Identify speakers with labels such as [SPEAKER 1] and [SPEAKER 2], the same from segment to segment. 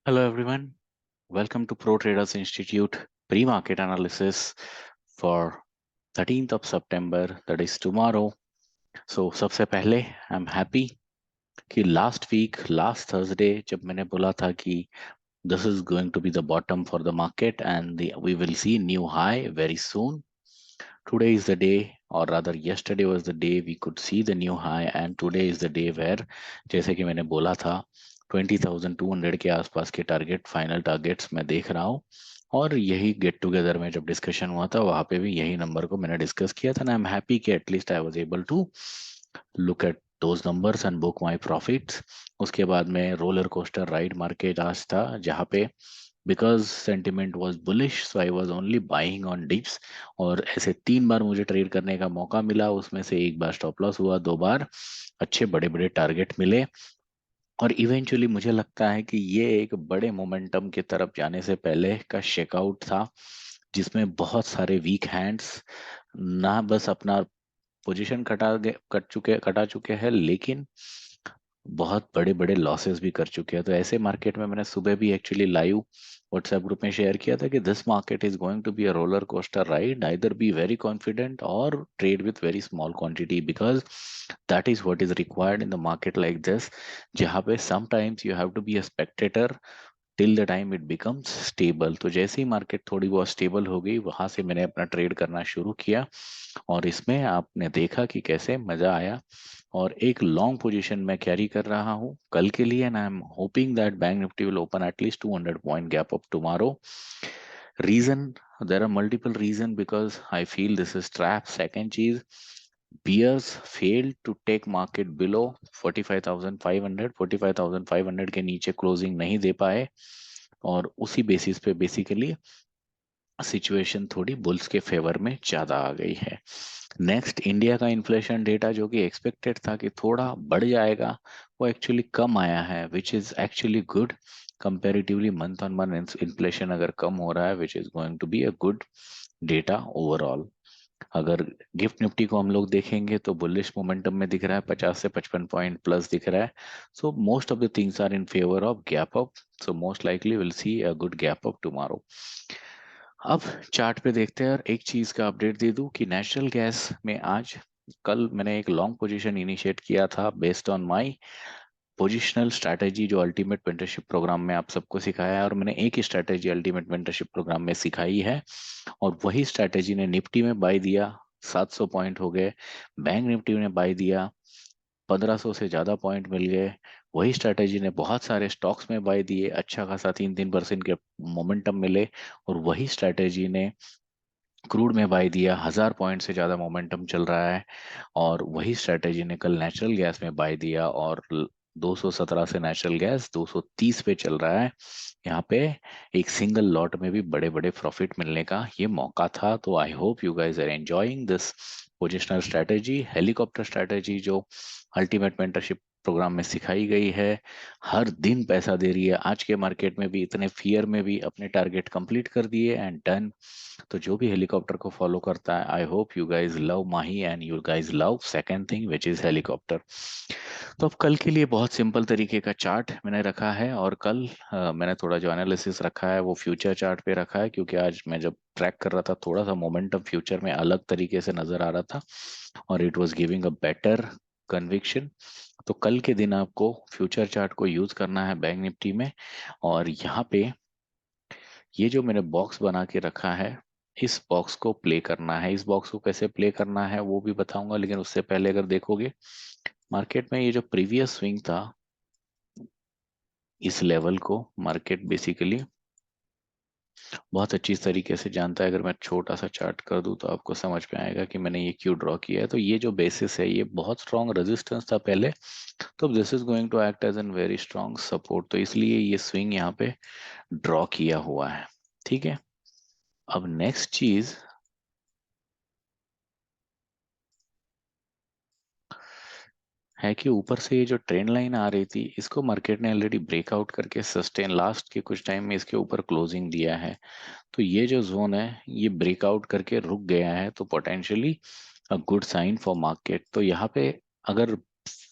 [SPEAKER 1] Hello everyone, welcome to Pro Traders Institute pre-market analysis for 13th of September, that is tomorrow. So सबसे पहले I'm happy कि last Thursday जब मैंने बोला था कि this is going to be the bottom for the market and we will see new high very soon. Today is the day, or rather yesterday was the day we could see the new high and today is the day where जैसे कि मैंने बोला था 20,200 के आसपास के target final targets मैं देख रहा हूँ। और यही गेट टुगेदर में जब डिस्कशन हुआ था वहां पे भी यही नंबर को मैंने डिस्कस किया था ना। आई एम हैप्पी कि at least I was able to look at those numbers and book my profits. उसके बाद में रोलर कोस्टर राइड मार्केट आज था जहाँ पे because sentiment was bullish so I was only buying on dips. और ऐसे 3 बार मुझे ट्रेड करने का मौका मिला, उसमें से एक बार स्टॉप लॉस हुआ, 2 बार अच्छे बड़े बड़े टारगेट मिले। और इवेंचुअली मुझे लगता है कि ये एक बड़े मोमेंटम की तरफ जाने से पहले का शेकआउट था जिसमें बहुत सारे वीक हैंड्स ना बस अपना पोजीशन कटा चुके हैं लेकिन बहुत बड़े बड़े लॉसेस भी कर चुके हैं। तो ऐसे मार्केट में मैंने सुबह भी एक्चुअली लाइव व्हाट्सएप ग्रुप में शेयर किया था कि this market is going to be a roller coaster ride, either be very confident और trade with very small quantity because that is what is required in the market like this, जहाँ पे sometimes you have to be a spectator till the time it becomes stable. तो जैसे ही market थोड़ी बहुत stable हो गई वहां से मैंने अपना ट्रेड करना शुरू किया और इसमें आपने देखा कि कैसे मजा आया। और एक लॉन्ग पोजीशन मैं कैरी कर रहा हूँ कल के लिए and I am hoping that Bank Nifty will open at least 200 point gap up tomorrow. Reason, there are multiple reason because I feel this is trap. Second चीज, bears failed to take market below 45,500, 45,500 के नीचे closing नहीं दे पाए और उसी basis पे basically situation थोड़ी bulls के फेवर में ज्यादा आ गई है। नेक्स्ट, इंडिया का इन्फ्लेशन डेटा जो कि एक्सपेक्टेड था कि थोड़ा बढ़ जाएगा, वो एक्चुअली कम आया है which is actually good. Comparatively month on month inflation अगर कम हो रहा है which is going to be a good data overall. अगर गिफ्ट निफ्टी को हम लोग देखेंगे तो बुलिश मोमेंटम में दिख रहा है, 50 से 55 पॉइंट प्लस दिख रहा है। So most of the things are in favour of gap up, so most likely will see a good gap up tomorrow. अब चार्ट पे देखते हैं और एक चीज का अपडेट दे दूं कि नेचुरल गैस में आज कल मैंने एक लॉन्ग पोजीशन इनिशिएट किया था based on my positional strategy जो अल्टीमेट मेंटरशिप प्रोग्राम में आप सबको सिखाया है। और मैंने एक ही स्ट्रैटेजी अल्टीमेट मेंटरशिप प्रोग्राम में सिखाई है और वही स्ट्रैटेजी ने निफ्टी में बाय दिया, 700 पॉइंट हो गए। बैंक निफ्टी ने बाय दिया, 1500 से ज्यादा पॉइंट मिल गए। वही स्ट्रैटेजी ने बहुत सारे स्टॉक्स में बाय दिए, अच्छा खासा 3-3% के मोमेंटम मिले। और वही स्ट्रैटेजी ने क्रूड में बाय दिया, 1000 पॉइंट से ज्यादा मोमेंटम चल रहा है। और वही स्ट्रैटेजी ने कल नेचुरल गैस में बाय दिया और 217 से नेचुरल गैस 230 पे चल रहा है। यहाँ पे एक सिंगल लॉट में भी बड़े बड़े प्रॉफिट मिलने का ये मौका था। तो I hope you guys are enjoying this positional strategy, helicopter strategy जो अल्टीमेट मेंटरशिप प्रोग्राम में सिखाई गई है। हर दिन पैसा दे रही है, आज के मार्केट में भी इतने फियर में भी अपने टारगेट कंप्लीट कर दिए एंड डन। तो जो भी हेलीकॉप्टर को फॉलो करता है, आई hope you guys love Mahi and you guys love second thing which is helicopter. तो अब कल के लिए बहुत सिंपल तरीके का चार्ट मैंने रखा है और कल मैंने थोड़ा जो एनालिसिस रखा है वो फ्यूचर चार्ट पे रखा है क्योंकि आज मैं जब ट्रैक कर रहा था थोड़ा सा मोमेंटम फ्यूचर में अलग तरीके से नजर आ रहा था और it was giving a better conviction. तो कल के दिन आपको फ्यूचर चार्ट को यूज करना है बैंक निफ्टी में। और यहाँ पे ये जो मैंने बॉक्स बना के रखा है इस बॉक्स को प्ले करना है। इस बॉक्स को कैसे प्ले करना है वो भी बताऊंगा, लेकिन उससे पहले अगर देखोगे मार्केट में ये जो प्रीवियस स्विंग था इस लेवल को मार्केट बेसिकली बहुत अच्छी तरीके से जानता है। अगर मैं छोटा सा चार्ट कर दूं तो आपको समझ में आएगा कि मैंने ये क्यों ड्रॉ किया है। तो ये जो बेसिस है ये बहुत स्ट्रॉन्ग रेजिस्टेंस था पहले, तो this is going to act as an very strong support, तो इसलिए ये स्विंग यहाँ पे ड्रॉ किया हुआ है। ठीक है, अब नेक्स्ट चीज है कि ऊपर से ये जो ट्रेंड लाइन आ रही थी इसको मार्केट ने ऑलरेडी ब्रेकआउट करके सस्टेन लास्ट के कुछ टाइम में इसके ऊपर क्लोजिंग दिया है। तो ये जो जोन है ये ब्रेकआउट करके रुक गया है, तो potentially a good sign for market. तो यहाँ पे अगर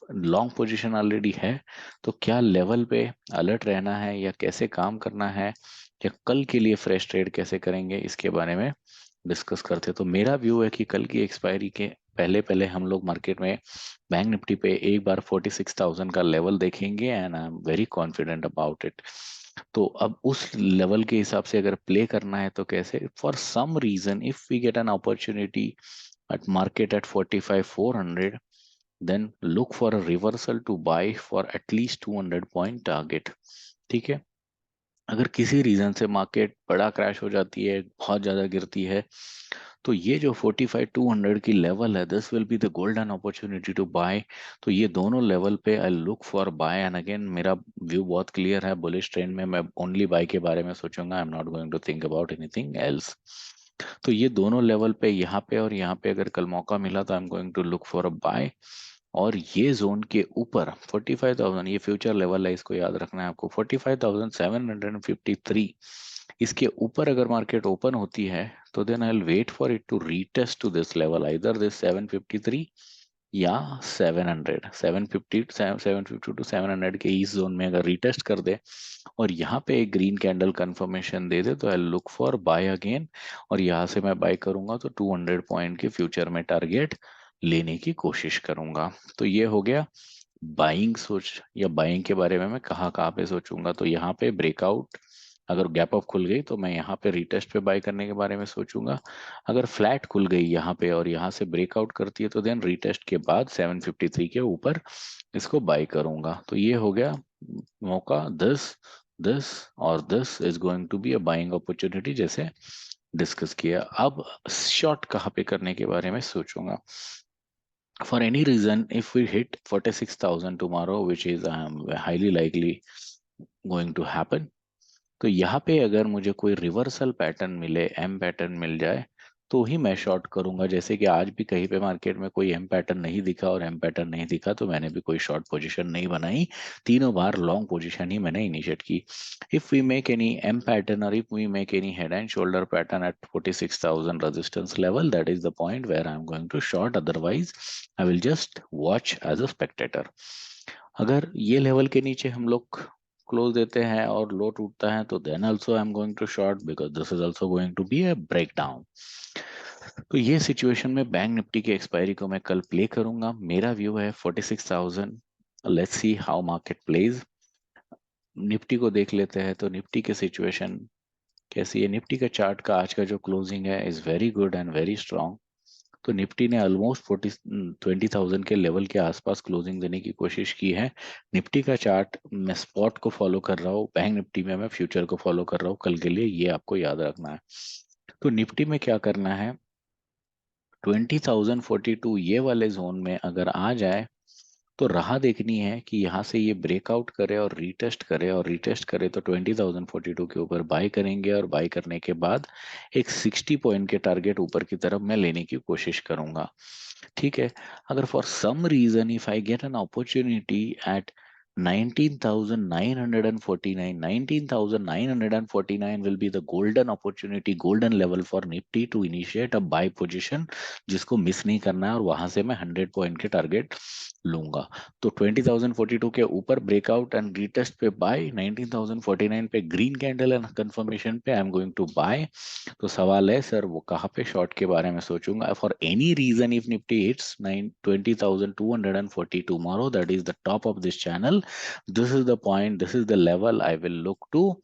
[SPEAKER 1] लॉन्ग पोजीशन ऑलरेडी है तो क्या लेवल पे अलर्ट रहना है या कैसे काम करना है या कल के लिए फ्रेश ट्रेड कैसे करेंगे, इसके बारे में डिस्कस करते हैं। तो मेरा व्यू है कि कल की एक्सपायरी के पहले पहले हम लोग मार्केट में बैंक निफ्टी पे एक बार 46,000 का लेवल देखेंगे and I am very confident about it. तो अब उस लेवल के हिसाब से अगर प्ले करना है तो कैसे, for some reason if we get an opportunity at market at 45,400, then look for a reversal to buy for at least 200 point target. ठीक है, अगर किसी रीजन से मार्केट बड़ा क्रैश हो जाती है, बहुत ज्यादा गिरती है, तो ये जो 45,200 की लेवल है, this will be the golden opportunity to buy. तो ये दोनों लेवल पे I look for buy and again मेरा व्यू बहुत क्लियर है, बुलिश ट्रेंड में मैं ओनली बाय के बारे में सोचूंगा, I am not going to think about anything else. तो ये दोनों लेवल पे, यहाँ पे और यहाँ पे अगर कल मौका मिला तो I am going to look for a buy. और ये जोन के ऊपर 45,000, ये फ्यूचर लेवल है, इसको याद रखना है आपको, 45,753, इसके ऊपर अगर मार्केट ओपन होती है तो then I will wait for it to retest to this level, either this 753 या 700, 750 750 टू 700 के इस जोन में अगर रीटेस्ट कर दे और यहाँ पे एक ग्रीन कैंडल कंफर्मेशन दे दे तो I look for buy again. और यहाँ से मैं बाय करूंगा तो 200 पॉइंट के फ्यूचर में टारगेट लेने की कोशिश करूंगा। तो ये हो गया बाइंग सोच, या बाइंग के बारे में मैं कहाँ कहाँ पे सोचूंगा। तो यहाँ पे ब्रेकआउट, अगर गैप अप खुल गई तो मैं यहाँ पे रीटेस्ट पे बाय करने के बारे में सोचूंगा। अगर फ्लैट खुल गई यहाँ पे और यहाँ से ब्रेकआउट करती है तो देन रीटेस्ट के बाद 753 के ऊपर इसको बाय करूंगा। तो ये हो गया मौका, दिस दिस और this is going to be a buying opportunity जैसे डिस्कस किया। अब शॉर्ट कहाँ पे करने के बारे में सोचूंगा। For any reason, if we hit 46,000 tomorrow, which is highly likely going to happen, तो यहाँ पे अगर मुझे कोई रिवर्सल पैटर्न मिले, एम पैटर्न मिल जाए, तो ही मैं शॉर्ट करूंगा। जैसे कि आज भी कहीं पे मार्केट में कोई एम पैटर्न नहीं दिखा और एम पैटर्न नहीं दिखा तो मैंने भी कोई शॉर्ट पोजीशन नहीं बनाई, तीनों बार लॉन्ग पोजीशन ही मैंने इनिशिएट की। If we make any M pattern और if we make any head and shoulder pattern at 46,000 resistance level, that is the point where I am going to short, otherwise I will just watch as a spectator. अगर ये level के नीचे हम लोग close देते हैं और लो टूटता है तो then also I am going to short because this is also going to be a break down. तो ये सिचुएशन में बैंक निफ्टी की एक्सपायरी को मैं कल प्ले करूंगा। मेरा व्यू है 46,000। Let's see how market plays. Nifty को देख लेते हैं तो निफ्टी की सिचुएशन कैसी है। निफ्टी का चार्ट का आज का जो क्लोजिंग है is very good and very strong. तो निफ्टी ने ऑलमोस्ट 20,000 के लेवल के आसपास क्लोजिंग देने की कोशिश की है। निफ्टी का चार्ट मैं स्पॉट को फॉलो कर रहा हूँ, बैंक निफ्टी में मैं फ्यूचर को फॉलो कर रहा हूँ कल के लिए, ये आपको याद रखना है। तो निफ्टी में क्या करना है, 20,042 ये वाले जोन में अगर आ जाए तो राह देखनी है कि यहाँ से ये ब्रेकआउट करे और रीटेस्ट करे, और रीटेस्ट करे तो 20,042 के ऊपर बाय करेंगे और बाय करने के बाद एक 60 पॉइंट के टारगेट ऊपर की तरफ मैं लेने की कोशिश करूंगा। ठीक है, अगर for some reason if I get an opportunity at 19,949, 19,949 will be the golden opportunity, golden level for Nifty to initiate a buy position, जिसको मिस नहीं करना है, और वहां से मैं 100 पॉइंट के टारगेट लूंगा। तो 20,042 के ऊपर ब्रेकआउट एंड रीटेस्ट पे बाय, 19,049 पे ग्रीन कैंडल एंड कंफर्मेशन पे I am going to buy. तो सवाल है सर वो कहाँ पे शॉर्ट के बारे में सोचूंगा। For any reason if Nifty hits 20,240 tomorrow, that is the top of this channel, this is the point, this is the level I will look to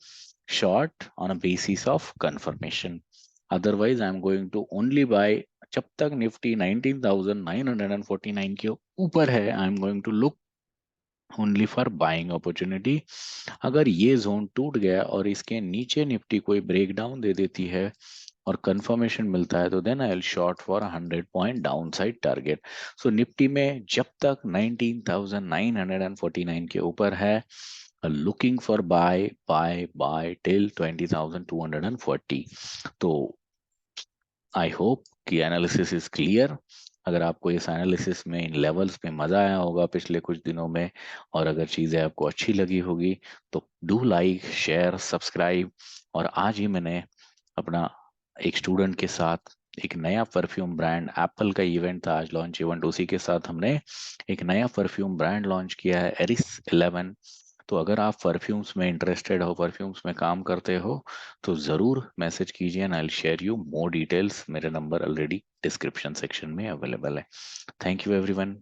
[SPEAKER 1] short on a basis of confirmation. Otherwise I am going to only buy जब तक Nifty 19,949 के ऊपर है, I am going to look only for buying opportunity. अगर ये zone टूट गया और इसके नीचे निफ्टी कोई ब्रेक डाउन दे देती है और कंफर्मेशन मिलता है तो then I will short for 100 point down side target. So Nifty में जब तक 19,949 के ऊपर है, looking for buy buy buy till 20,240। तो आई होप कि एनालिसिस इज क्लियर। अगर आपको इस एनालिसिस में इन लेवल्स पे मजा आया होगा पिछले कुछ दिनों में, और अगर चीजें आपको अच्छी लगी होगी तो डू लाइक शेयर सब्सक्राइब। और आज ही मैंने अपना एक स्टूडेंट के साथ एक नया परफ्यूम ब्रांड, एप्पल का इवेंट था आज, लॉन्च इवेंट, उसी के साथ हमने एक नया परफ्यूम ब्रांड लॉन्च किया है, एरिस 11। तो अगर आप परफ्यूम्स में इंटरेस्टेड हो, परफ्यूम्स में काम करते हो, तो ज़रूर मैसेज कीजिए and I will share you more details. मेरे नंबर ऑलरेडी डिस्क्रिप्शन सेक्शन में अवेलेबल है। Thank you everyone.